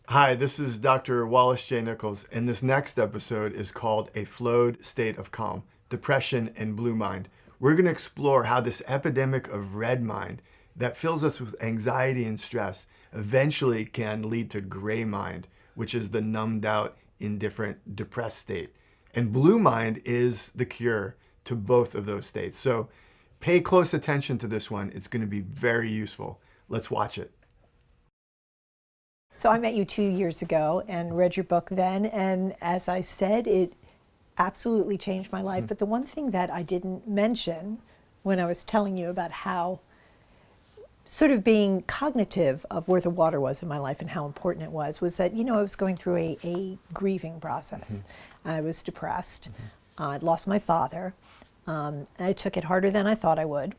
Hi, this is Dr. Wallace J. Nichols, and this next episode is called A Flowed State of Calm, Depression and Blue Mind. We're going to explore how this epidemic of red mind that fills us with anxiety and stress eventually can lead to gray mind, which is the numbed out, indifferent, depressed state. And blue mind is the cure to both of those states. So pay close attention to this one. It's going to be very useful. Let's watch it. So I met you 2 years ago and read your book then, and as I said, it absolutely changed my life. But the one thing that I didn't mention when I was telling you about how sort of being cognitive of where the water was in my life and how important it was that, I was going through a grieving process. I was depressed. I'd lost my father. I took it harder than I thought I would.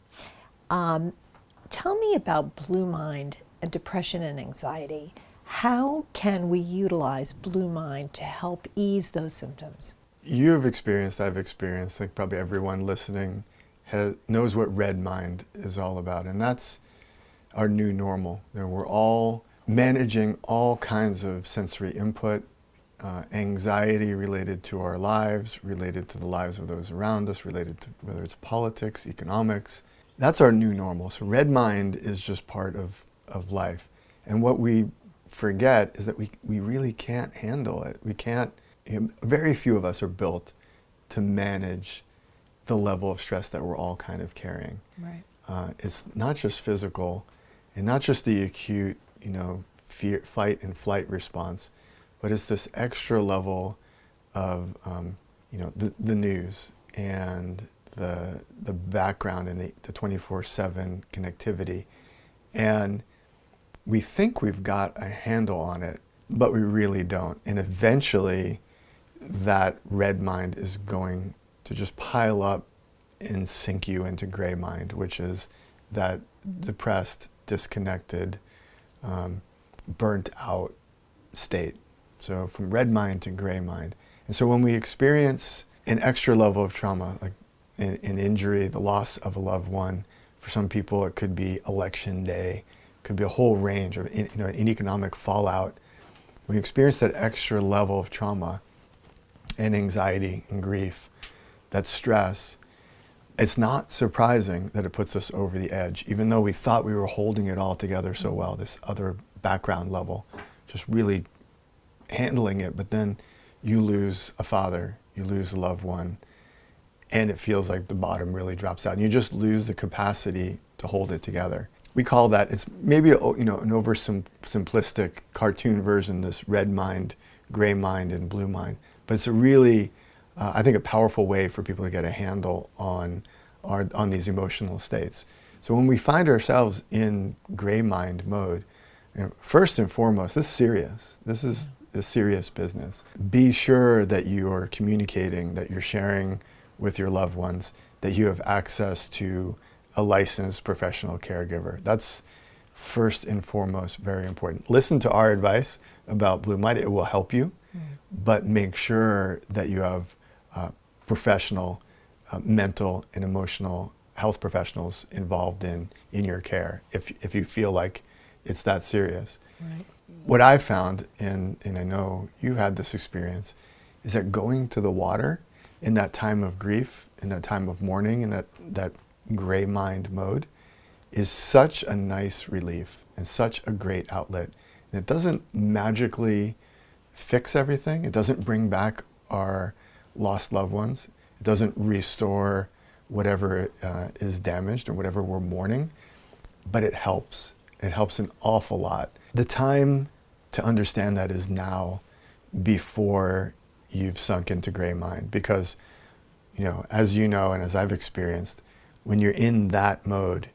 Tell me about blue mind and depression and anxiety. How can we utilize blue mind to help ease those symptoms? You've experienced, I've experienced, like probably everyone listening knows what red mind is all about. And that's our new normal. We're all managing all kinds of sensory input, anxiety related to our lives, related to the lives of those around us, related to whether it's politics, economics. That's our new normal. So red mind is just part of life. And what we forget is that we really can't handle it. We can't, very few of us are built to manage the level of stress that we're all kind of carrying. Right. It's not just physical and not just the acute, fear, fight and flight response, but it's this extra level of, the news and the background and the 24/7 connectivity. And we think we've got a handle on it, but we really don't. And eventually that red mind is going to just pile up and sink you into gray mind, which is that depressed, disconnected, burnt out state. So from red mind to gray mind. And so when we experience an extra level of trauma, like an injury, the loss of a loved one, for some people it could be election day, could be a whole range of an economic fallout. We experience that extra level of trauma and anxiety and grief, that stress. It's not surprising that it puts us over the edge, even though we thought we were holding it all together so well, this other background level, just really handling it. But then you lose a father, you lose a loved one, and it feels like the bottom really drops out. And you just lose the capacity to hold it together. We call that, it's maybe an oversimplistic cartoon version, this red mind, gray mind, and blue mind. But it's a really, I think, a powerful way for people to get a handle on these emotional states. So when we find ourselves in gray mind mode, first and foremost, this is serious. This is a serious business. Be sure that you are communicating, that you're sharing with your loved ones, that you have access to a licensed professional caregiver. That's first and foremost very important. Listen to our advice about blue mind. It will help you, but make sure that you have professional mental and emotional health professionals involved in your care if you feel like it's that serious. Right. What I found, and I know you had this experience, is that going to the water in that time of grief, in that time of mourning, in that gray mind mode, is such a nice relief and such a great outlet. And it doesn't magically fix everything. It doesn't bring back our lost loved ones. It doesn't restore whatever is damaged or whatever we're mourning, but it helps. It helps an awful lot. The time to understand that is now, before you've sunk into gray mind, because as you know and as I've experienced, when you're in that mode,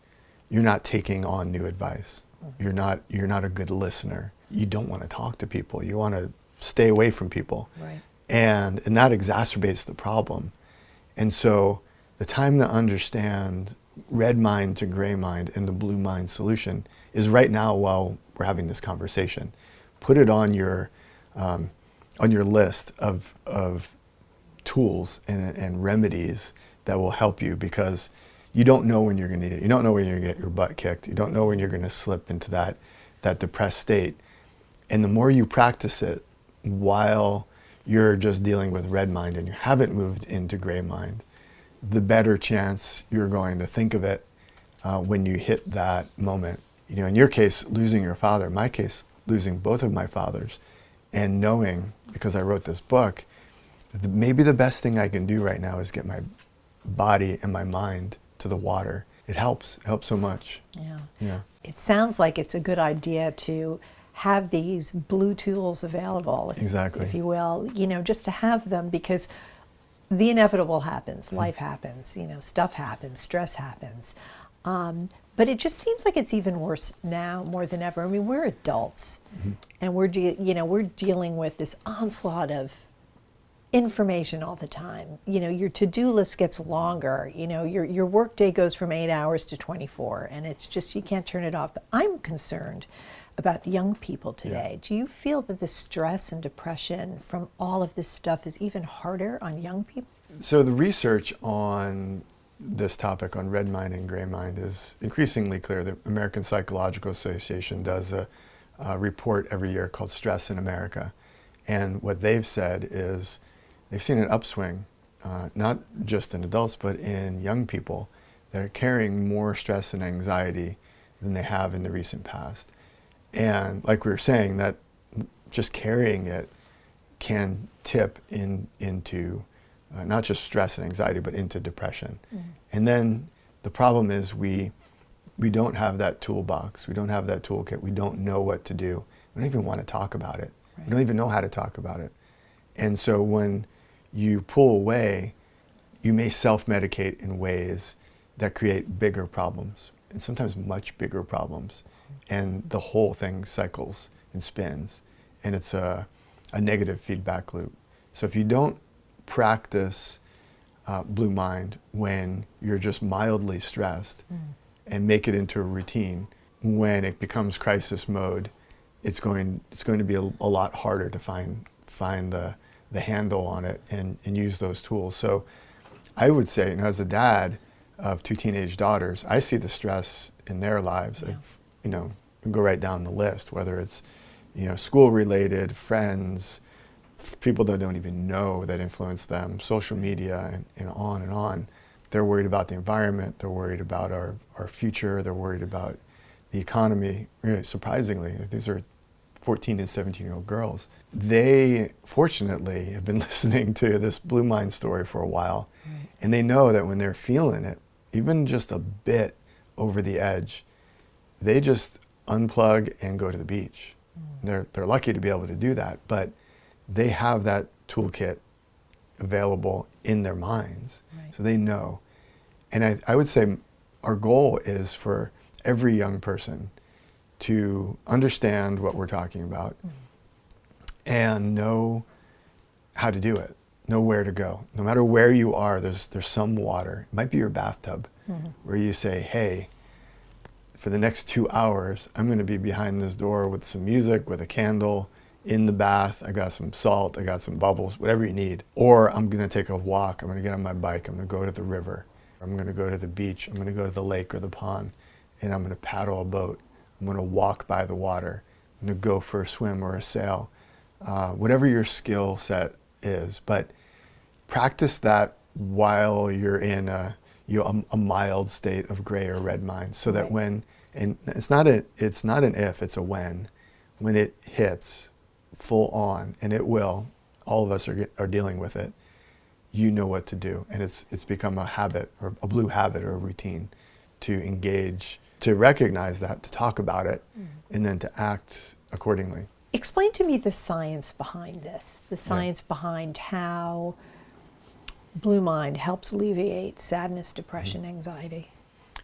you're not taking on new advice. You're not a good listener. You don't want to talk to people. You want to stay away from people. Right. And that exacerbates the problem. And so the time to understand red mind to gray mind and the blue mind solution is right now while we're having this conversation. Put it on your list of tools and remedies that will help you, because you don't know when you're going to need it. You don't know when you're going to get your butt kicked. You don't know when you're going to slip into that depressed state. And the more you practice it while you're just dealing with red mind and you haven't moved into gray mind, the better chance you're going to think of it when you hit that moment. You know, in your case, losing your father, in my case, losing both of my fathers, and knowing, because I wrote this book, that maybe the best thing I can do right now is get my body and my mind to the water. It helps so much. Yeah. Yeah. It sounds like it's a good idea to have these blue tools available, Exactly. if you will, you know, just to have them, because the inevitable happens, life happens, you know, stuff happens, stress happens. But it just seems like it's even worse now more than ever. I mean, we're adults, and we're dealing with this onslaught of information all the time. You know, your to-do list gets longer. You know, your work day goes from 8 hours to 24, and it's just, you can't turn it off. But I'm concerned about young people today. Do you feel that the stress and depression from all of this stuff is even harder on young people? So the research on this topic, on red mind and gray mind, is increasingly clear. The American Psychological Association does a report every year called Stress in America. And what they've said is they've seen an upswing, not just in adults, but in young people that are carrying more stress and anxiety than they have in the recent past. And like we were saying, that just carrying it can tip into not just stress and anxiety, but into depression. And then the problem is we don't have that toolbox. We don't have that toolkit. We don't know what to do. We don't even want to talk about it. Right. We don't even know how to talk about it. And so when you pull away, you may self-medicate in ways that create bigger problems, and sometimes much bigger problems. And the whole thing cycles and spins, and it's a negative feedback loop. So if you don't practice Blue Mind when you're just mildly stressed and make it into a routine, when it becomes crisis mode, it's going to be a lot harder to find the handle on it and use those tools. So I would say, you know, as a dad of 2 teenage daughters, I see the stress in their lives. Yeah. You know, go right down the list, whether it's, you know, school related, friends, people that don't even know that influence them, social media, and on and on. They're worried about the environment, they're worried about our future, they're worried about the economy. Really, surprisingly, these are 14 and 17-year-old girls. They, fortunately, have been listening to this Blue Mind story for a while, and they know that when they're feeling it, even just a bit over the edge, they just unplug and go to the beach. They're lucky to be able to do that, but they have that toolkit available in their minds, so they know. And I would say our goal is for every young person to understand what we're talking about and know how to do it, know where to go. No matter where you are, there's some water. It might be your bathtub, where you say, hey, for the next 2 hours, I'm going to be behind this door with some music, with a candle, in the bath. I got some salt, I got some bubbles, whatever you need. Or I'm going to take a walk. I'm going to get on my bike. I'm going to go to the river. I'm going to go to the beach. I'm going to go to the lake or the pond, and I'm going to paddle a boat. I'm going to walk by the water. I'm going to go for a swim or a sail. Whatever your skill set is, but practice that while you're in a mild state of gray or red mind, so that when, and it's not an if, it's a when it hits full on, and it will, all of us are dealing with it, you know what to do. And it's become a habit, or a blue habit, or a routine to engage, to recognize that, to talk about it, and then to act accordingly. Explain to me the science behind this, the science behind how Blue Mind helps alleviate sadness, depression, anxiety.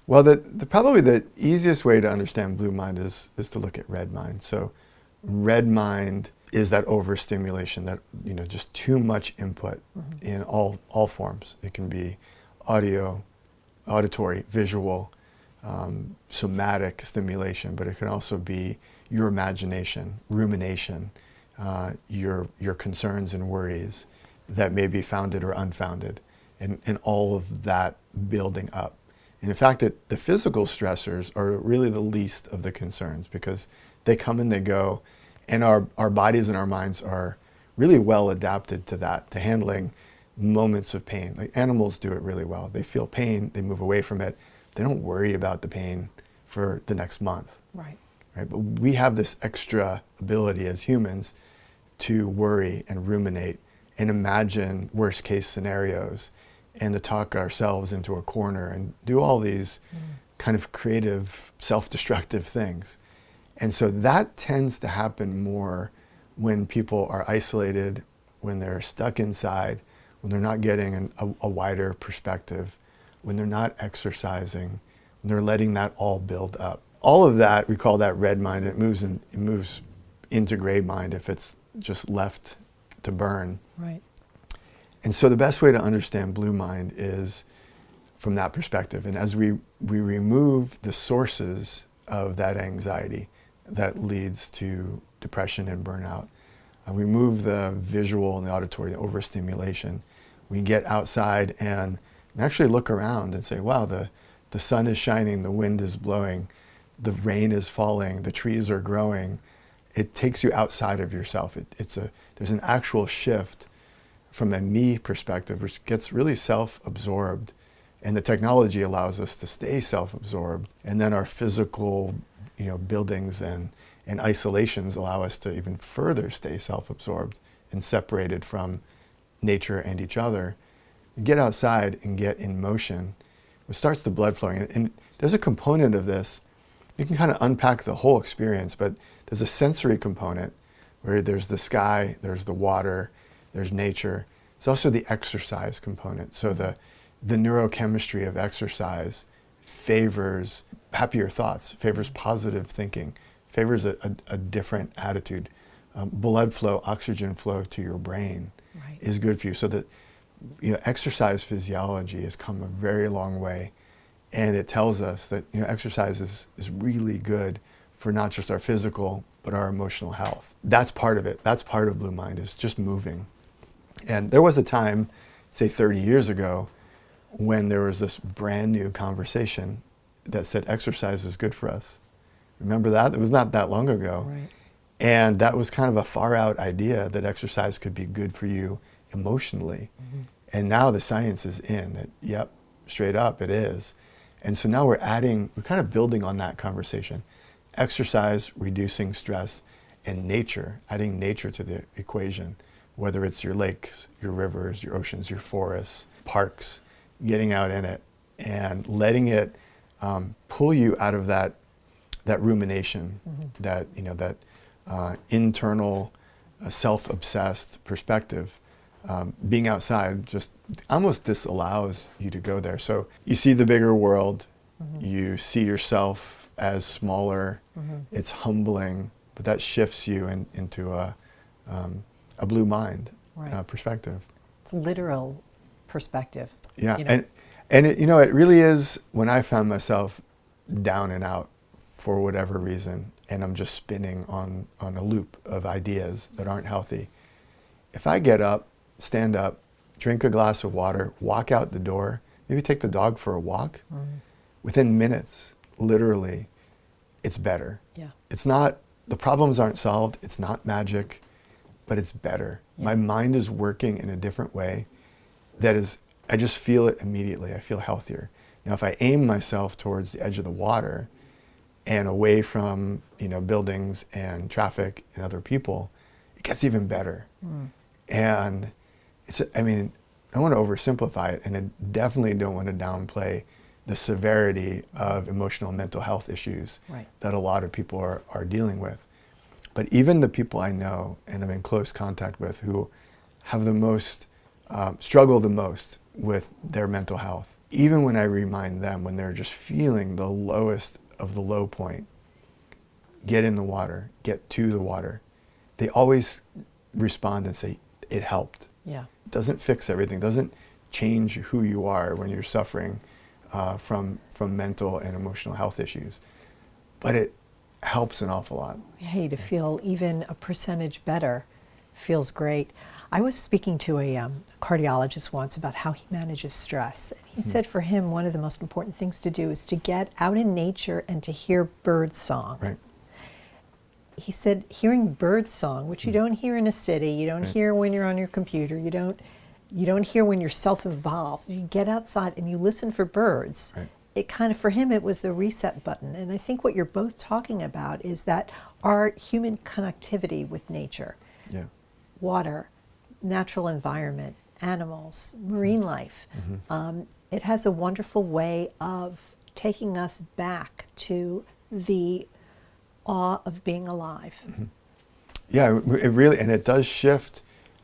Well, probably the easiest way to understand Blue Mind is to look at red mind. So red mind is that overstimulation, that, you know, just too much input in all forms. It can be audio, auditory, visual, somatic stimulation, but it can also be your imagination, rumination, your concerns and worries that may be founded or unfounded, and all of that building up. And in fact, the physical stressors are really the least of the concerns, because they come and they go, And our bodies and our minds are really well adapted to that, to handling moments of pain. Like animals do it really well. They feel pain, they move away from it. They don't worry about the pain for the next month. Right. Right? But we have this extra ability as humans to worry and ruminate and imagine worst case scenarios and to talk ourselves into a corner and do all these kind of creative, self-destructive things. And so that tends to happen more when people are isolated, when they're stuck inside, when they're not getting a wider perspective, when they're not exercising, when they're letting that all build up. All of that, we call that red mind. It moves into gray mind if it's just left to burn. Right. And so the best way to understand blue mind is from that perspective. And as we remove the sources of that anxiety that leads to depression and burnout, we move the visual and the auditory, the overstimulation. We get outside and actually look around and say, wow, the sun is shining, the wind is blowing, the rain is falling, the trees are growing. It takes you outside of yourself. There's an actual shift from a me perspective, which gets really self-absorbed. And the technology allows us to stay self-absorbed. And then our physical, buildings and isolations allow us to even further stay self-absorbed and separated from nature and each other. Get outside and get in motion. It starts the blood flowing. And there's a component of this. You can kind of unpack the whole experience, but there's a sensory component where there's the sky, there's the water, there's nature. There's also the exercise component. So the neurochemistry of exercise favors happier thoughts, favors positive thinking, favors a different attitude. Blood flow, oxygen flow to your brain is good for you. So that exercise physiology has come a very long way, and it tells us that exercise is really good for not just our physical but our emotional health. That's part of it. That's part of Blue Mind, is just moving. And there was a time, say 30 years ago, when there was this brand new conversation that said exercise is good for us. Remember that? It was not that long ago. Right. And that was kind of a far out idea that exercise could be good for you emotionally. Mm-hmm. And now the science is in that, yep, straight up it is. And so now we're kind of building on that conversation. Exercise, reducing stress, and nature, adding nature to the equation, whether it's your lakes, your rivers, your oceans, your forests, parks, getting out in it and letting it pull you out of that rumination, that internal self-obsessed perspective. Being outside just almost disallows you to go there. So you see the bigger world, you see yourself as smaller, it's humbling, but that shifts you into a blue mind perspective. It's literal perspective. Yeah, and it really is, when I found myself down and out for whatever reason, and I'm just spinning on a loop of ideas that aren't healthy. If I get up, stand up, drink a glass of water, walk out the door, maybe take the dog for a walk, within minutes, literally, it's better. Yeah. It's not, the problems aren't solved, it's not magic, but it's better. Yeah. My mind is working in a different way that is, I just feel it immediately. I feel healthier. Now, if I aim myself towards the edge of the water and away from, buildings and traffic and other people, it gets even better. And I don't want to oversimplify it, and I definitely don't want to downplay the severity of emotional and mental health issues that a lot of people are dealing with. But even the people I know and I'm in close contact with who have the most, struggle the most with their mental health, even when I remind them, when they're just feeling the lowest of the low point, get in the water, get to the water, they always respond and say, it helped. Yeah. It doesn't fix everything, doesn't change who you are when you're suffering from mental and emotional health issues, but it helps an awful lot. Hey, to feel even a percentage better feels great. I was speaking to a cardiologist once about how he manages stress. He said for him, one of the most important things to do is to get out in nature and to hear bird song. Right. he said hearing bird song, which you don't hear in a city, you don't hear when you're on your computer, you don't hear when you're self-involved. You get outside and you listen for birds. Right. It kind of, for him, it was the reset button. And I think what you're both talking about is that our human connectivity with nature, Yeah. water, natural environment, animals, marine life, it has a wonderful way of taking us back to the awe of being alive. Yeah, it really, and it does shift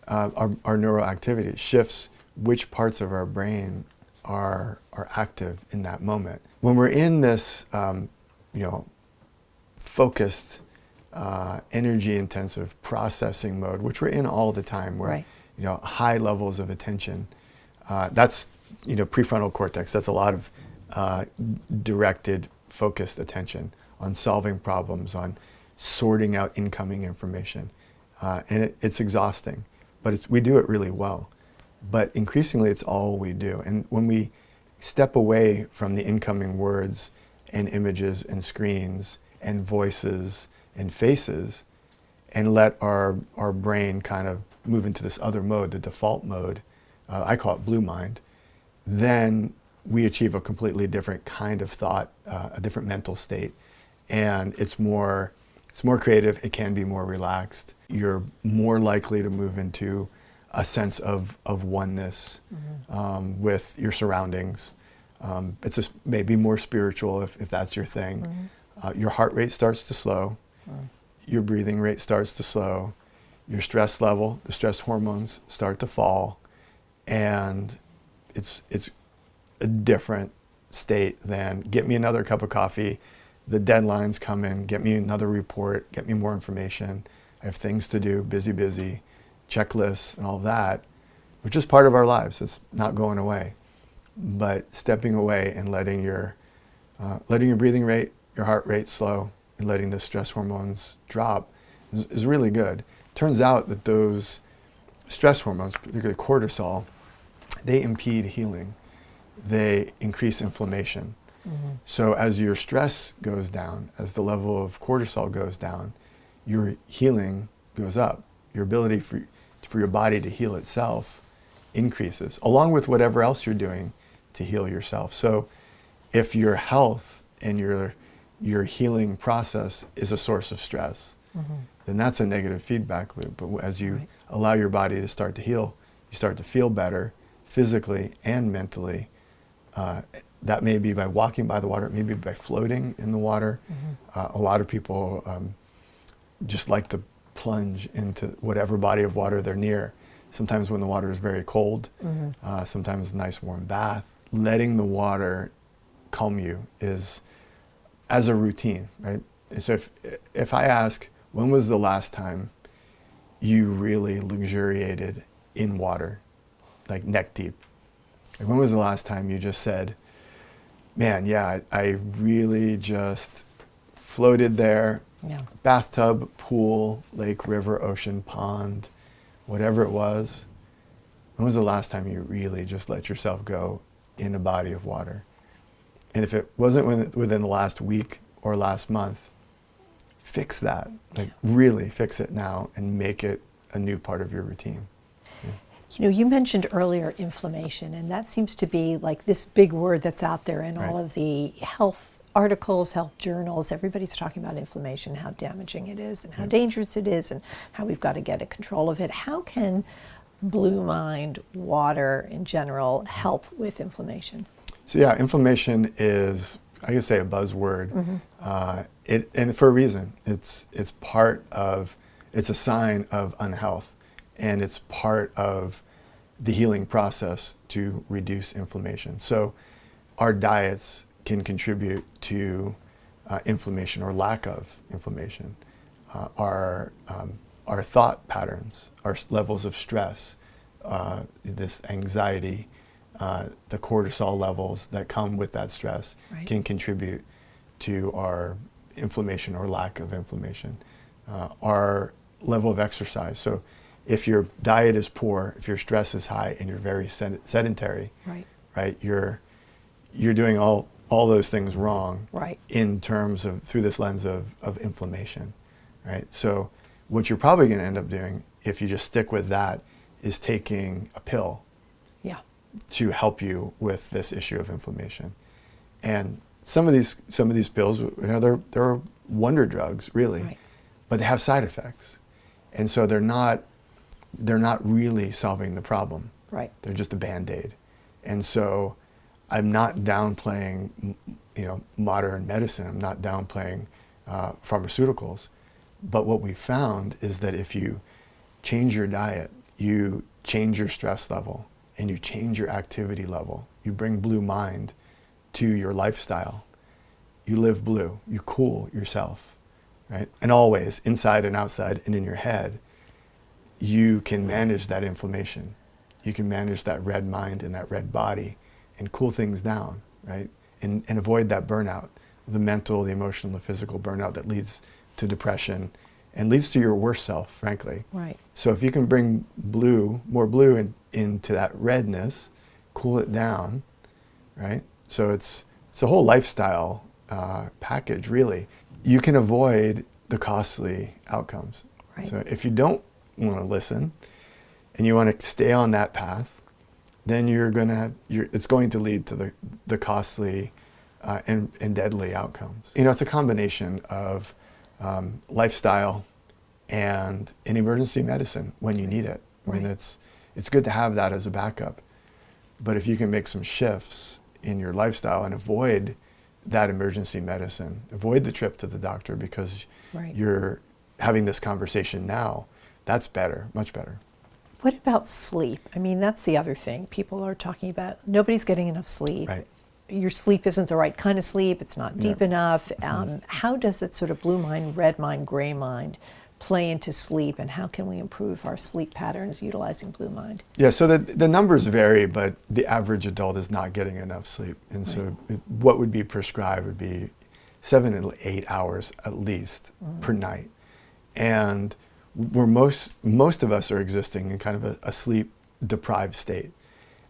our neural activity. It shifts which parts of our brain are active in that moment. When we're in this, focused, energy-intensive processing mode, which we're in all the time, where Right. high levels of attention. That's prefrontal cortex. That's a lot of directed, focused attention on solving problems, on sorting out incoming information, and it's exhausting. But we do it really well. But increasingly, it's all we do. And when we step away from the incoming words and images and screens and voices and faces, and let our brain kind of move into this other mode, the default mode, I call it Blue Mind, then we achieve a completely different kind of thought, a different mental state. And it's more creative, it can be more relaxed. You're more likely to move into a sense of oneness with your surroundings. It's just maybe more spiritual if that's your thing. Your heart rate starts to slow. Your breathing rate starts to slow. Your stress level, the stress hormones start to fall. And it's a different state than get me another cup of coffee, the deadline's coming, get me another report, get me more information. I have things to do, busy, checklists and all that, which is part of our lives. It's not going away. But stepping away and letting your breathing rate, your heart rate slow, and letting the stress hormones drop is really good. Turns out that those stress hormones, particularly cortisol, they impede healing. They increase inflammation. So as your stress goes down, as the level of cortisol goes down, your healing goes up. Your ability for your body to heal itself increases, along with whatever else you're doing to heal yourself. So if your health and your healing process is a source of stress, then that's a negative feedback loop. But as you allow your body to start to heal, you start to feel better physically and mentally. That may be by walking by the water, it may be by floating in the water. A lot of people just like to plunge into whatever body of water they're near. Sometimes when the water is very cold, sometimes a nice warm bath. Letting the water calm you is as a routine, right? So if I ask, when was the last time you really luxuriated in water, like neck deep? Like when was the last time you just said, man, yeah, I really just floated there, bathtub, pool, lake, river, ocean, pond, whatever it was. When was the last time you really just let yourself go in a body of water? And if it wasn't within the last week or last month, fix that. Like really fix it now and make it a new part of your routine. You mentioned earlier inflammation, and that seems to be like this big word that's out there in all of the health articles, health journals. Everybody's talking about inflammation, how damaging it is, and how dangerous it is, and how we've got to get a control of it. How can Blue Mind, water in general, help with inflammation? So yeah, inflammation is, I could say, a buzzword, and for a reason. It's a sign of unhealth. And it's part of the healing process to reduce inflammation. So our diets can contribute to inflammation or lack of inflammation. Our thought patterns, our levels of stress, this anxiety, the cortisol levels that come with that stress can contribute to our inflammation or lack of inflammation. Our level of exercise. So if your diet is poor, if your stress is high, and you're very sedentary, right, you're doing all those things wrong, in terms of through this lens of inflammation, right? So what you're probably going to end up doing, if you just stick with that, is taking a pill Yeah. to help you with this issue of inflammation. And some of these pills, they're wonder drugs, really, Right. but they have side effects, and so they're not really solving the problem. Right. They're just a Band-Aid. And so I'm not downplaying, modern medicine. I'm not downplaying pharmaceuticals. But what we found is that if you change your diet, you change your stress level, and you change your activity level, you bring Blue Mind to your lifestyle, you live blue, you cool yourself, right? And always, inside and outside and in your head, you can manage that inflammation. You can manage that red mind and that red body and cool things down, right? And avoid that burnout, the mental, the emotional, the physical burnout that leads to depression and leads to your worst self, frankly. Right. So if you can bring more blue into that redness, cool it down, right? So it's a whole lifestyle package, really. You can avoid the costly outcomes. Right. So if you don't want to listen and you want to stay on that path, then it's going to lead to the costly and deadly outcomes. It's a combination of lifestyle and an emergency medicine when you need it. I mean, it's good to have that as a backup. But if you can make some shifts in your lifestyle and avoid that emergency medicine, avoid the trip to the doctor because you're having this conversation now, that's better, much better. What about sleep? I mean, that's the other thing. People are talking about nobody's getting enough sleep. Right. Your sleep isn't the right kind of sleep. It's not deep enough. How does it sort of blue mind, red mind, gray mind play into sleep, and how can we improve our sleep patterns utilizing Blue Mind? Yeah, so the numbers vary, but the average adult is not getting enough sleep. And so what would be prescribed would be 7 to 8 hours at least per night. And most of us are existing in kind of a sleep deprived state.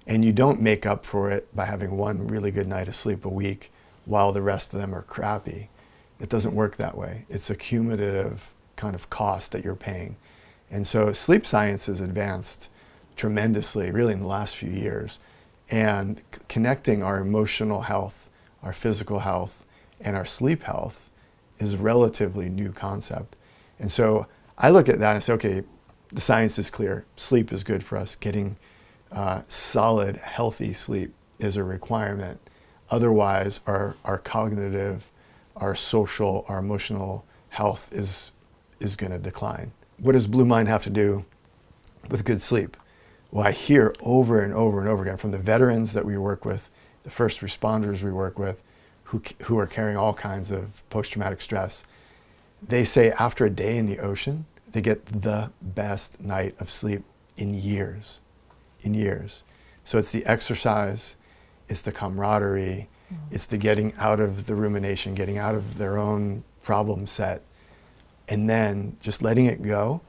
And you don't make up for it by having one really good night of sleep a week while the rest of them are crappy. It doesn't work that way. It's a cumulative kind of cost that you're paying. And so sleep science has advanced tremendously, really in the last few years. And connecting our emotional health, our physical health, and our sleep health is a relatively new concept. And so I look at that and say, okay, the science is clear. Sleep is good for us. Getting solid, healthy sleep is a requirement. Otherwise, our cognitive, our social, our emotional health is going to decline. What does Blue Mind have to do with good sleep? Well, I hear over and over and over again from the veterans that we work with, the first responders we work with, who are carrying all kinds of post-traumatic stress. They say after a day in the ocean, they get the best night of sleep in years. So it's the exercise, it's the camaraderie, it's the getting out of the rumination, getting out of their own problem set, and then just letting it go.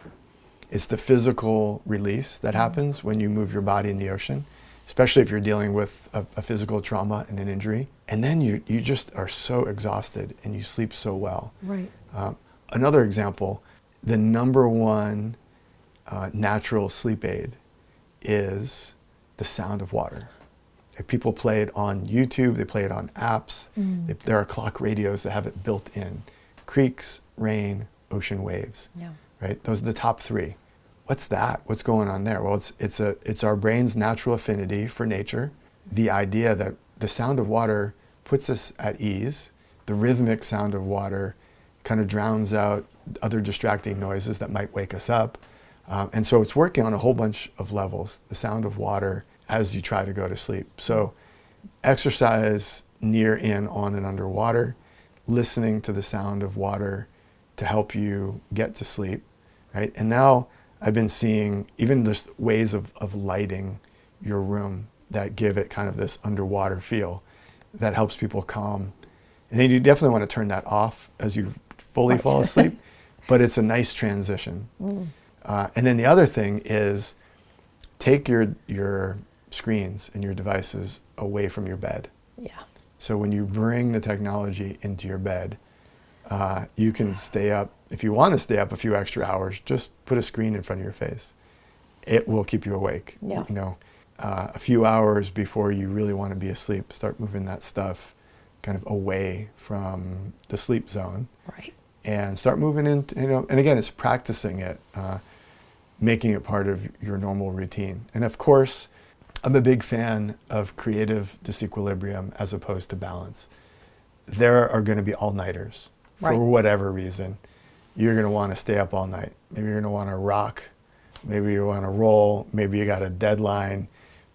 It's the physical release that happens when you move your body in the ocean, especially if you're dealing with a physical trauma and an injury. And then you just are so exhausted and you sleep so well. Right. Another example, the number one natural sleep aid is the sound of water. People play it on YouTube, they play it on apps. There are clock radios that have it built in. Creeks, rain, ocean waves, right? Those are the top three. What's that? What's going on there? Well, it's our brain's natural affinity for nature. The idea that the sound of water puts us at ease. The rhythmic sound of water kind of drowns out other distracting noises that might wake us up. And so it's working on a whole bunch of levels, the sound of water as you try to go to sleep. So exercise near, in, on, and underwater, listening to the sound of water to help you get to sleep, right? And now I've been seeing even just ways of lighting your room that give it kind of this underwater feel that helps people calm. And then you definitely want to turn that off as you fully fall asleep, but it's a nice transition. And then the other thing is take your screens and your devices away from your bed. Yeah. So when you bring the technology into your bed, You can stay up, if you want to stay up a few extra hours, just put a screen in front of your face. It will keep you awake. Yeah. You know, a few hours before you really want to be asleep, start moving that stuff kind of away from the sleep zone. Right. And start moving into, you know, and again, it's practicing it, making it part of your normal routine. And of course, I'm a big fan of creative disequilibrium as opposed to balance. There are going to be all-nighters for Right. whatever reason. You're going to want to stay up all night. Maybe you're going to want to rock. Maybe you want to roll. Maybe you got a deadline.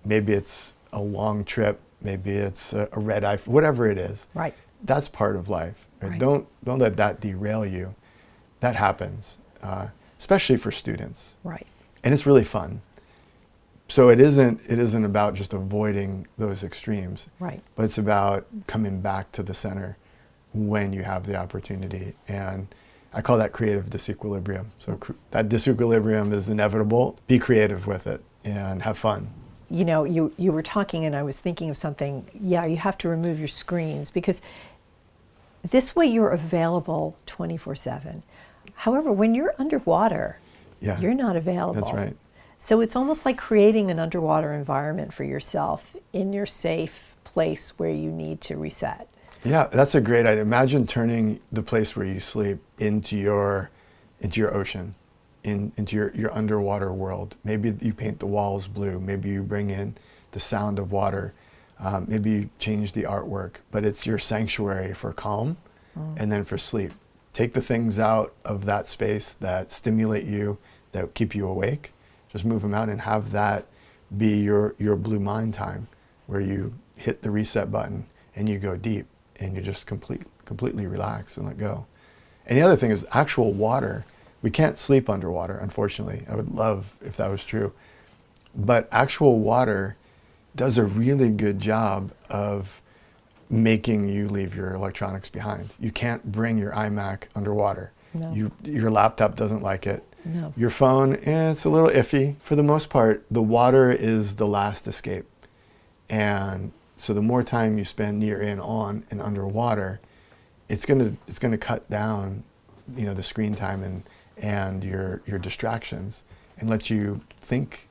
Maybe it's a long trip. Maybe it's a red eye, whatever it is. Right. That's part of life. Right? Right. Don't let that derail you. That happens, especially for students. Right. And it's really fun. So it isn't about just avoiding those extremes, Right. but it's about coming back to the center when you have the opportunity. And I call that creative disequilibrium. So that disequilibrium is inevitable. Be creative with it and have fun. You know, you were talking and I was thinking of something. Yeah, you have to remove your screens because this way you're available 24/7. However, when you're underwater, Yeah, you're not available. that's right. So it's almost like creating an underwater environment for yourself in your safe place where you need to reset. Yeah, that's a great idea. Imagine turning the place where you sleep into your ocean, into your underwater world. Maybe you paint the walls blue. Maybe you bring in the sound of water. Maybe you change the artwork. But it's your sanctuary for calm and then for sleep. Take the things out of that space that stimulate you, that keep you awake. Just move them out and have that be your blue mind time, where you hit the reset button and you go deep and you just completely relax and let go. And the other thing is actual water. We can't sleep underwater, unfortunately. I would love if that was true. But actual water does a really good job of making you leave your electronics behind. You can't bring your iMac underwater. No. Your laptop doesn't like it. No. Your phone, it's a little iffy. For the most part, the water is the last escape. And so the more time you spend near and on and underwater, it's gonna cut down, you know, the screen time and your distractions, and let you think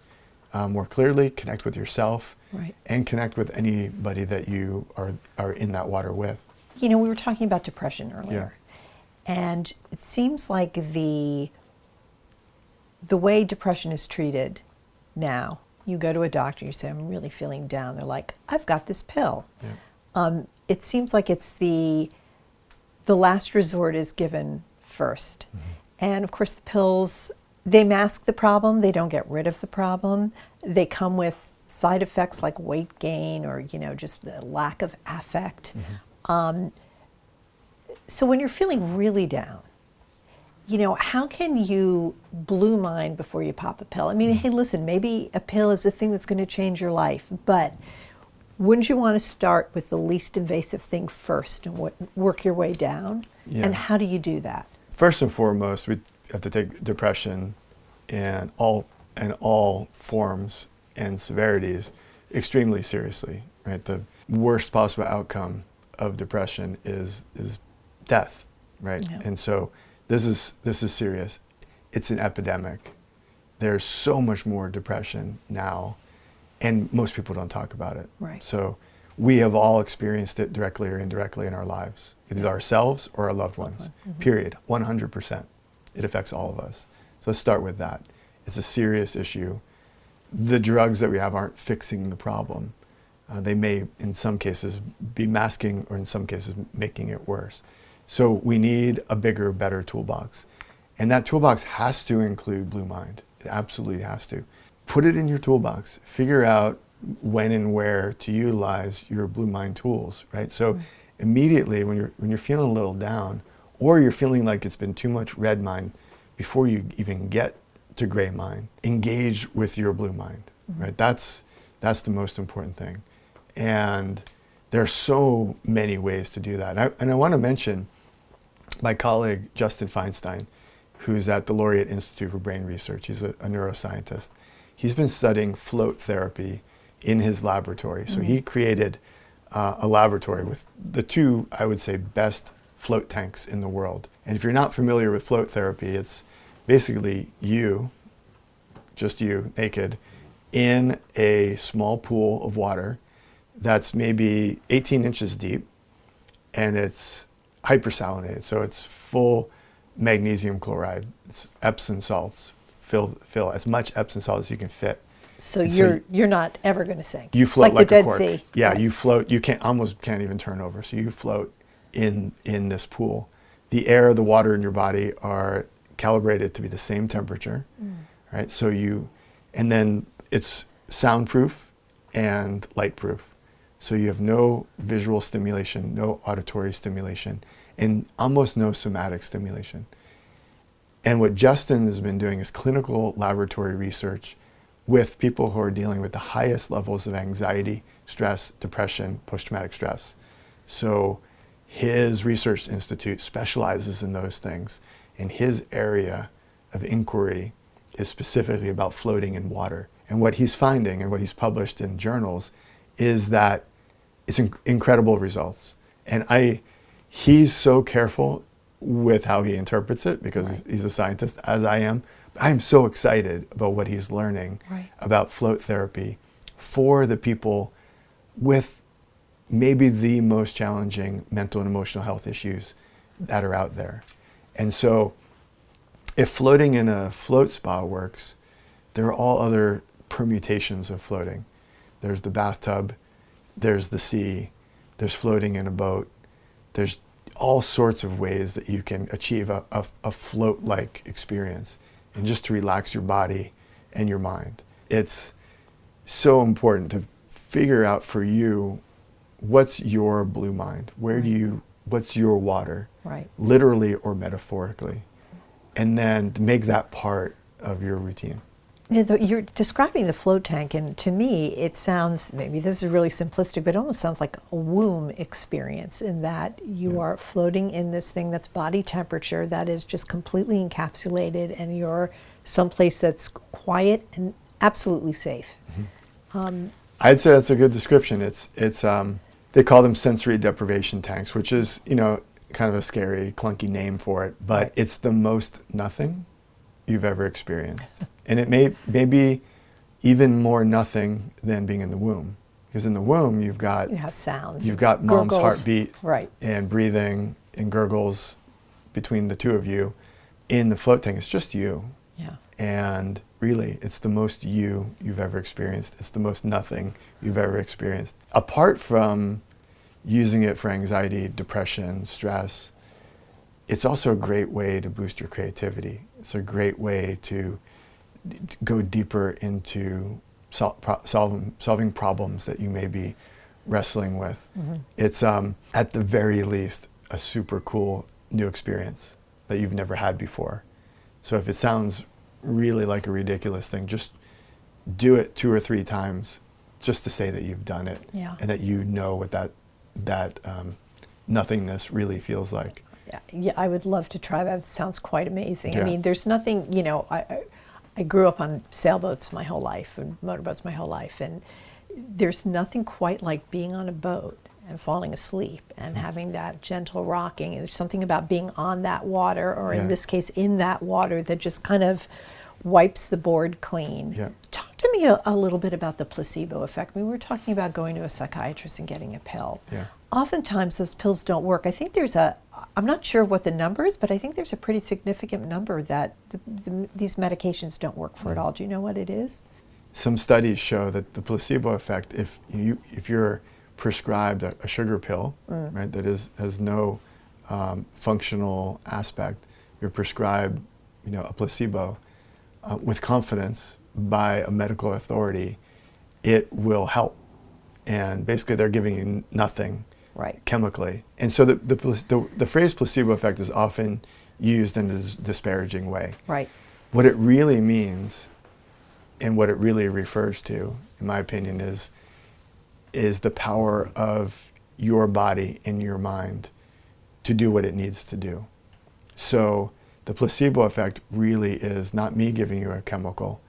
more clearly, connect with yourself, Right. and connect with anybody that you are in that water with. You know, we were talking about depression earlier. And it seems like the way depression is treated now, you go to a doctor, you say, I'm really feeling down. They're like, I've got this pill. Yeah. It seems like it's the last resort is given first. And of course the pills, they mask the problem. They don't get rid of the problem. They come with side effects like weight gain or, you know, just the lack of affect. So when you're feeling really down, you know, how can you blue mind before you pop a pill? I mean, hey, listen, maybe a pill is the thing that's going to change your life, but wouldn't you want to start with the least invasive thing first and work your way down? Yeah. And how do you do that? First and foremost, we have to take depression and all forms and severities extremely seriously. Right, the worst possible outcome of depression is death. Right, Yeah. and so this is serious. It's an epidemic. There's so much more depression now, and most people don't talk about it. Right. So we have all experienced it directly or indirectly in our lives, either ourselves or our loved ones. Period. 100%. It affects all of us. So let's start with that. It's a serious issue. The drugs that we have aren't fixing the problem. They may, in some cases, be masking, or in some cases, making it worse. So we need a bigger, better toolbox. And that toolbox has to include Blue Mind. It absolutely has to. Put it in your toolbox. Figure out when and where to utilize your Blue Mind tools, right? So immediately when you're feeling a little down, or you're feeling like it's been too much red mind before you even get to gray mind, engage with your Blue Mind, right? That's the most important thing. And there are so many ways to do that. And I want to mention my colleague, Justin Feinstein, who's at the Laureate Institute for Brain Research. He's a neuroscientist. He's been studying float therapy in his laboratory. So he created a laboratory with the two, I would say, best float tanks in the world. And if you're not familiar with float therapy, it's basically you, just you, naked, in a small pool of water that's maybe 18 inches deep, and it's hypersalinated, so it's full magnesium chloride. It's Epsom salts. Fill as much Epsom salt as you can fit. So And you're not ever going to sink. You It's float like the like a Dead cork. Sea. Yeah, Right. you float. You almost can't even turn over. So you float in this pool. The air, the water in your body are calibrated to be the same temperature, right? So and then it's soundproof and lightproof. So you have no visual stimulation, no auditory stimulation, and almost no somatic stimulation. And what Justin has been doing is clinical laboratory research with people who are dealing with the highest levels of anxiety, stress, depression, post-traumatic stress. So his research institute specializes in those things, and his area of inquiry is specifically about floating in water. And what he's finding and what he's published in journals is that it's incredible results. And he's so careful with how he interprets it because he's a scientist, as I am. But I am so excited about what he's learning about float therapy for the people with maybe the most challenging mental and emotional health issues that are out there. And so if floating in a float spa works, there are all other permutations of floating. There's the bathtub, there's the sea, there's floating in a boat, there's all sorts of ways that you can achieve a float-like experience and just to relax your body and your mind. It's so important to figure out for you what's your blue mind. What's your water, literally or metaphorically, and then to make that part of your routine. You're describing the float tank, and to me, it sounds, maybe this is really simplistic, but it almost sounds like a womb experience in that you are floating in this thing that's body temperature, that is just completely encapsulated, and you're someplace that's quiet and absolutely safe. I'd say that's a good description. It's they call them sensory deprivation tanks, which is, kind of a scary, clunky name for it, but it's the most nothing you've ever experienced. And it may be even more nothing than being in the womb. Because in the womb, you've got sounds. You've got mom's gurgles. heartbeat and breathing and gurgles between the two of you. In the float tank, it's just you. Yeah. And really, it's the most you've ever experienced. It's the most nothing you've ever experienced. Apart from using it for anxiety, depression, stress, it's also a great way to boost your creativity. It's a great way to go deeper into solving problems that you may be wrestling with. It's, at the very least, a super cool new experience that you've never had before. So if it sounds really like a ridiculous thing, just do it 2 or 3 times just to say that you've done it and that you know what that nothingness really feels like. Yeah, I would love to try that. It sounds quite amazing. Yeah. I mean, there's nothing, I grew up on sailboats my whole life and motorboats my whole life, and there's nothing quite like being on a boat and falling asleep and having that gentle rocking. And there's something about being on that water, or in this case, in that water, that just kind of wipes the board clean. Yeah. Talk to me a little bit about the placebo effect. We were talking about going to a psychiatrist and getting a pill. Yeah. Oftentimes those pills don't work. I think I'm not sure what the number is, but I think there's a pretty significant number that these medications don't work for at all. Do you know what it is? Some studies show that the placebo effect, if you're prescribed a sugar pill, right, that has no functional aspect, you're prescribed, a placebo with confidence by a medical authority, it will help. And basically, they're giving you nothing chemically. And so the phrase placebo effect is often used in this disparaging way. Right. What it really means, and what it really refers to, in my opinion, is the power of your body and your mind to do what it needs to do. So the placebo effect really is not me giving you a chemical.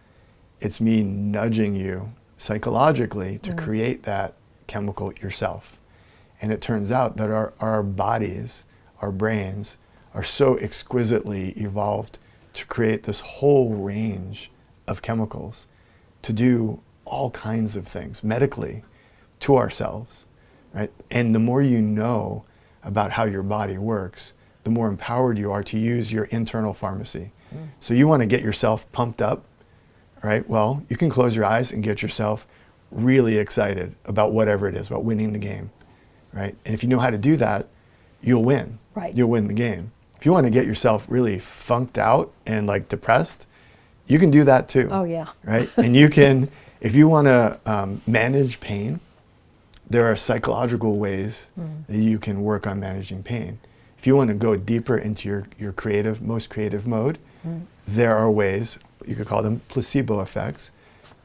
It's me nudging you psychologically to create that chemical yourself. And it turns out that our bodies our brains are so exquisitely evolved to create this whole range of chemicals to do all kinds of things medically to ourselves, right? And the more you know about how your body works, the more empowered you are to use your internal pharmacy. So you want to get yourself pumped up, right? Well, you can close your eyes and get yourself really excited about whatever it is, about winning the game, right? And if you know how to do that, you'll win. Right. You'll win the game. If you want to get yourself really funked out and like depressed, you can do that too. Oh, yeah. Right? And you can, if you want to manage pain, there are psychological ways that you can work on managing pain. If you want to go deeper into your creative, most creative mode, there are ways, you could call them placebo effects,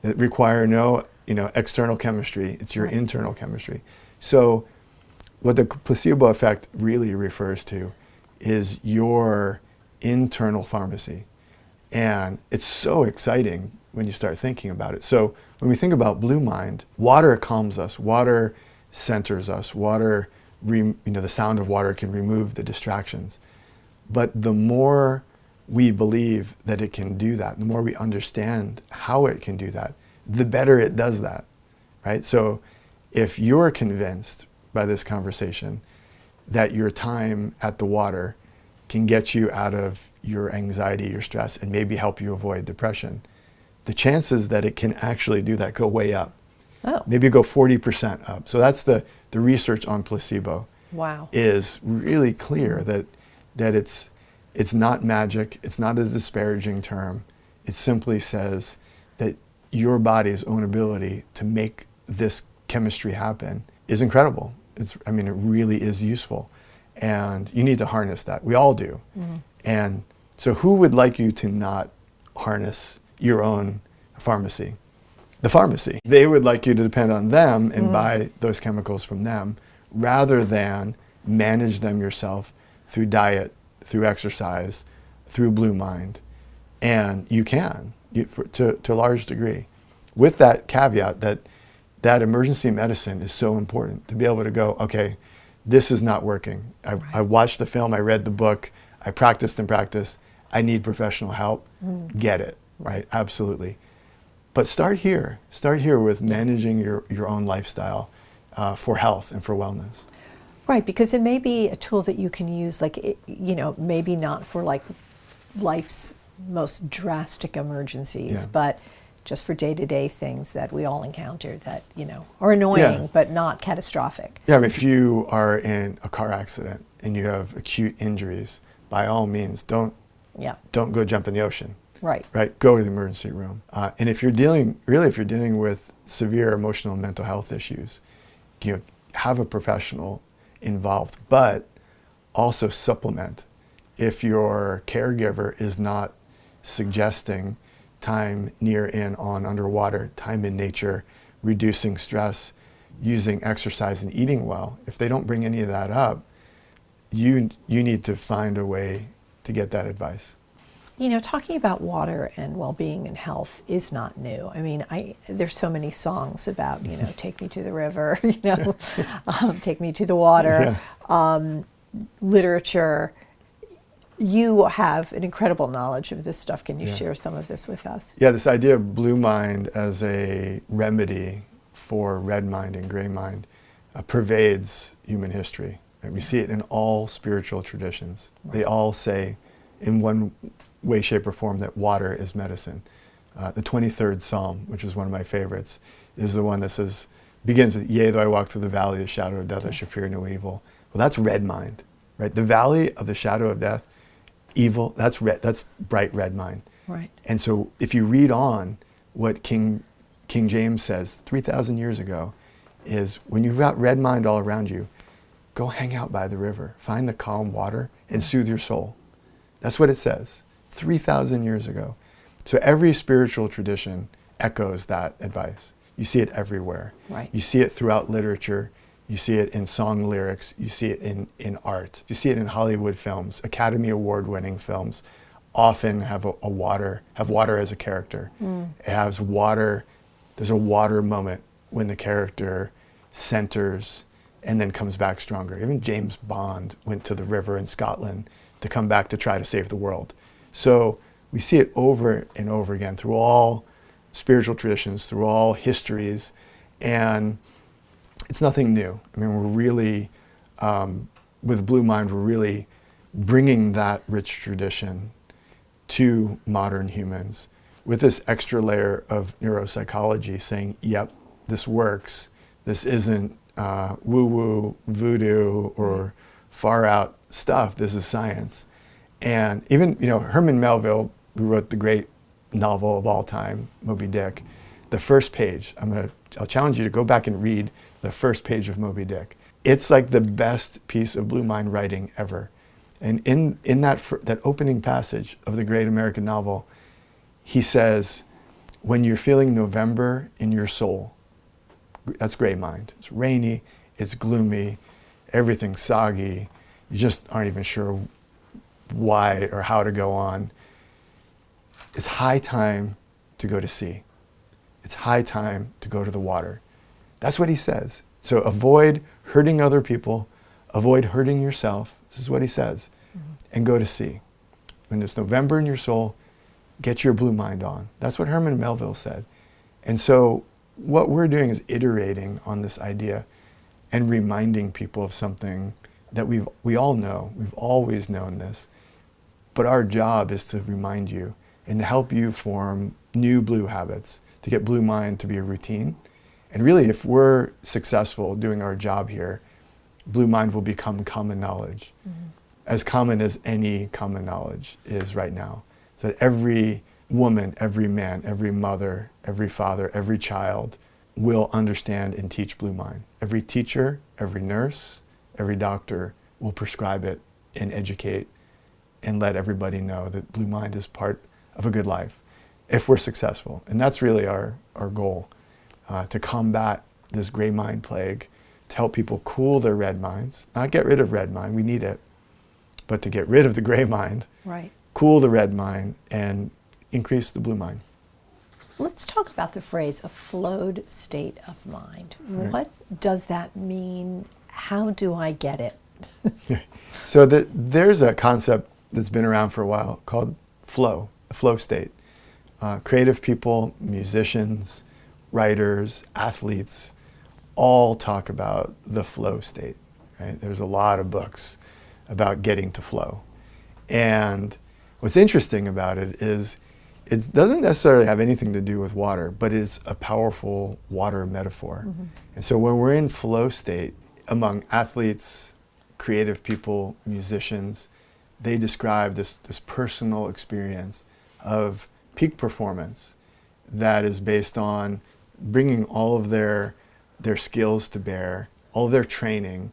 that require no external chemistry. It's your internal chemistry. So what the placebo effect really refers to is your internal pharmacy. And it's so exciting when you start thinking about it. So when we think about Blue Mind, water calms us, water centers us, water, the sound of water can remove the distractions. But the more we believe that it can do that, the more we understand how it can do that, the better it does that, right? So if you're convinced by this conversation that your time at the water can get you out of your anxiety, your stress, and maybe help you avoid depression, the chances that it can actually do that go way up. Oh. Maybe go 40% up. So that's the research on placebo. Wow. Is really clear that it's not magic, it's not a disparaging term. It simply says that your body's own ability to make this chemistry happen is incredible. It really is useful. And you need to harness that. We all do. And so who would like you to not harness your own pharmacy? The pharmacy. They would like you to depend on them and buy those chemicals from them rather than manage them yourself through diet, through exercise, through Blue Mind. And you can, to a large degree. With that caveat that emergency medicine is so important to be able to go, okay, this is not working. I watched the film, I read the book, I practiced and practiced. I need professional help. Get it, right? Absolutely. But start here. Start here with managing your own lifestyle for health and for wellness. Right, because it may be a tool that you can use, maybe not for like life's most drastic emergencies, but just for day-to-day things that we all encounter that, are annoying, but not catastrophic. Yeah, if you are in a car accident and you have acute injuries, by all means, don't go jump in the ocean. Right. Right. Go to the emergency room. And if you're dealing with severe emotional and mental health issues, have a professional involved, but also supplement. If your caregiver is not suggesting time near in on underwater, time in nature, reducing stress, using exercise and eating well, if they don't bring any of that up, you need to find a way to get that advice. Talking about water and well-being and health is not new. There's so many songs about, take me to the river, take me to the water, literature. You have an incredible knowledge of this stuff. Can you share some of this with us? Yeah, this idea of Blue Mind as a remedy for red mind and gray mind pervades human history. Right? We see it in all spiritual traditions. Right. They all say, in one way, shape, or form, that water is medicine. The 23rd Psalm, which is one of my favorites, is the one that begins with, "Yea, though I walk through the valley of the shadow of death, I shall fear no evil." Well, that's red mind, right? The valley of the shadow of death, evil, that's bright red mind. Right. And so if you read on what King James says 3,000 years ago, is when you've got red mind all around you, go hang out by the river, find the calm water, and soothe your soul. That's what it says 3,000 years ago. So every spiritual tradition echoes that advice. You see it everywhere. Right. You see it throughout literature. You see it in song lyrics. You see it in art. You see it in Hollywood films. Academy Award-winning films often have water as a character. It has water. There's a water moment when the character centers and then comes back stronger. Even James Bond went to the river in Scotland to come back to try to save the world. So we see it over and over again through all spiritual traditions, through all histories, and it's nothing new. I mean, we're really, with Blue Mind, we're really bringing that rich tradition to modern humans with this extra layer of neuropsychology saying, yep, this works. This isn't woo-woo, voodoo, or far out stuff. This is science. And even, Herman Melville, who wrote the great novel of all time, Moby Dick, the first page, I'll challenge you to go back and read the first page of Moby Dick. It's like the best piece of Blue Mind writing ever. And in that opening passage of the great American novel, he says, when you're feeling November in your soul, that's gray mind. It's rainy, it's gloomy, everything's soggy. You just aren't even sure why or how to go on. It's high time to go to sea. It's high time to go to the water. That's what he says. So avoid hurting other people, avoid hurting yourself. This is what he says. And go to sea. When it's November in your soul, get your Blue Mind on. That's what Herman Melville said. And so what we're doing is iterating on this idea and reminding people of something that we all know. We've always known this. But our job is to remind you and to help you form new blue habits, to get Blue Mind to be a routine. And really, if we're successful doing our job here, Blue Mind will become common knowledge. As common as any common knowledge is right now. So that every woman, every man, every mother, every father, every child will understand and teach Blue Mind. Every teacher, every nurse, every doctor will prescribe it and educate and let everybody know that Blue Mind is part of a good life if we're successful. And that's really our goal, to combat this gray mind plague, to help people cool their red minds, not get rid of red mind, we need it, but to get rid of the gray mind, Right. cool the red mind, and increase the Blue Mind. Let's talk about the phrase a flowed state of mind. Right. What does that mean? How do I get it? So there's a concept that's been around for a while called flow, a flow state. Creative people, musicians, writers, athletes, all talk about the flow state. Right? There's a lot of books about getting to flow. And what's interesting about it is it doesn't necessarily have anything to do with water, but it's a powerful water metaphor. And so when we're in flow state, among athletes, creative people, musicians, they describe this personal experience of peak performance that is based on bringing all of their skills to bear, all of their training,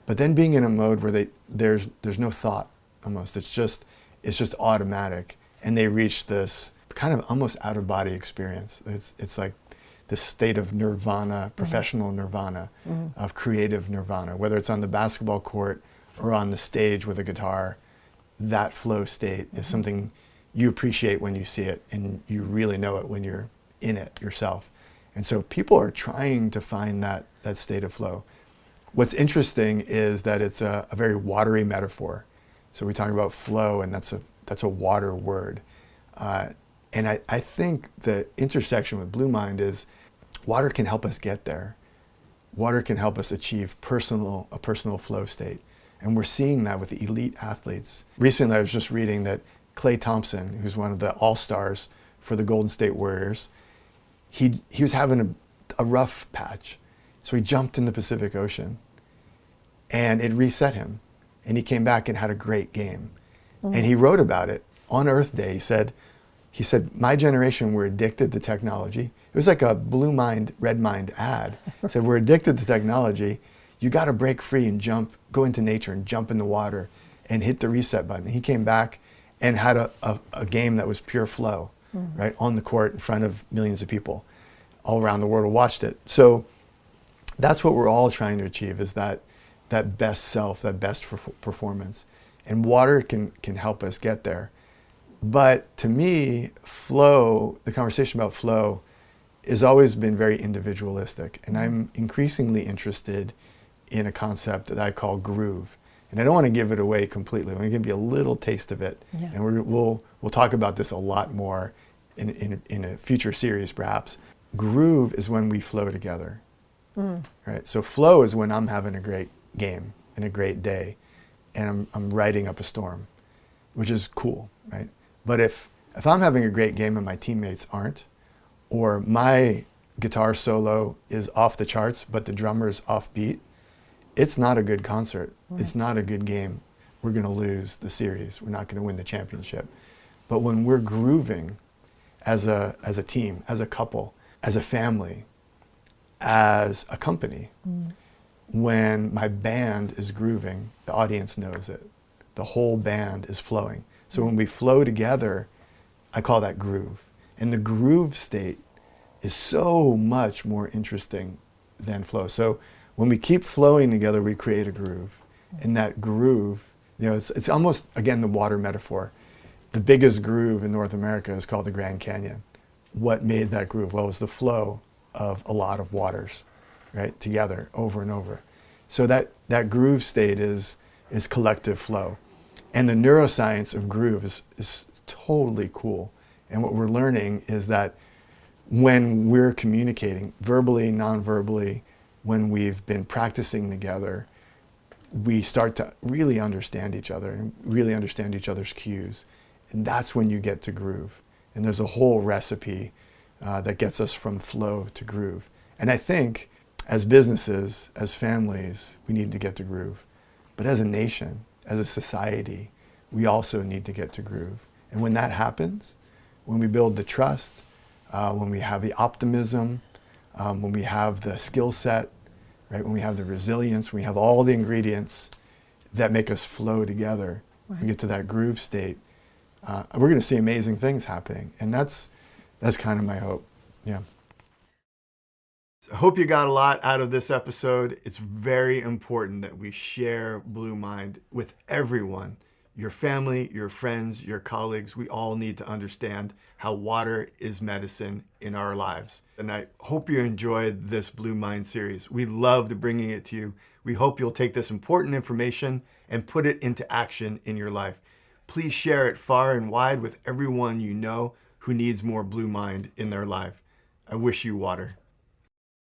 but then being in a mode where there's no thought almost. It's just automatic, and they reach this kind of almost out of body experience. It's like this state of nirvana, professional nirvana, of creative nirvana, whether it's on the basketball court or on the stage with a guitar. That flow state is something you appreciate when you see it, and you really know it when you're in it yourself. And so people are trying to find that state of flow. What's interesting is that it's a very watery metaphor. So we talk about flow, and that's a water word. And I think the intersection with Blue Mind is water can help us get there. Water can help us achieve a personal flow state. And we're seeing that with the elite athletes. Recently, I was just reading that Klay Thompson, who's one of the all-stars for the Golden State Warriors, he was having a rough patch. So he jumped in the Pacific Ocean, and it reset him. And he came back and had a great game. And he wrote about it on Earth Day. He said, my generation, we're addicted to technology. It was like a Blue Mind, Red Mind ad. He said, we're addicted to technology. You got to break free and go into nature and jump in the water and hit the reset button. He came back and had a game that was pure flow, right, on the court in front of millions of people all around the world watched it. So that's what we're all trying to achieve, is that best self, that best performance. And water can help us get there. But to me, flow, the conversation about flow, has always been very individualistic. And I'm increasingly interested in a concept that I call groove. And I don't want to give it away completely. I'm going to give you a little taste of it. Yeah. And we'll talk about this a lot more in a future series, perhaps. Groove is when we flow together. Right? So flow is when I'm having a great game and a great day, and I'm riding up a storm, which is cool, right? But if I'm having a great game and my teammates aren't, or my guitar solo is off the charts, but the drummer's offbeat, it's not a good concert. Right. It's not a good game. We're going to lose the series. We're not going to win the championship. But when we're grooving as a team, as a couple, as a family, as a company, when my band is grooving, the audience knows it. The whole band is flowing. So when we flow together, I call that groove. And the groove state is so much more interesting than flow. So when we keep flowing together, we create a groove. And that groove, it's almost, again, the water metaphor. The biggest groove in North America is called the Grand Canyon. What made that groove? Well, it was the flow of a lot of waters, right, together over and over. So that groove state is collective flow. And the neuroscience of groove is totally cool. And what we're learning is that when we're communicating, verbally, non-verbally, when we've been practicing together, we start to really understand each other and really understand each other's cues. And that's when you get to groove. And there's a whole recipe that gets us from flow to groove. And I think as businesses, as families, we need to get to groove. But as a nation, as a society, we also need to get to groove. And when that happens, when we build the trust, when we have the optimism, when we have the skill set, right? When we have the resilience, when we have all the ingredients that make us flow together, right. We get to that groove state, we're going to see amazing things happening. And that's kind of my hope. Yeah. I hope you got a lot out of this episode. It's very important that we share Blue Mind with everyone. Your family, your friends, your colleagues, we all need to understand how water is medicine in our lives. And I hope you enjoyed this Blue Mind series. We loved bringing it to you. We hope you'll take this important information and put it into action in your life. Please share it far and wide with everyone you know who needs more Blue Mind in their life. I wish you water.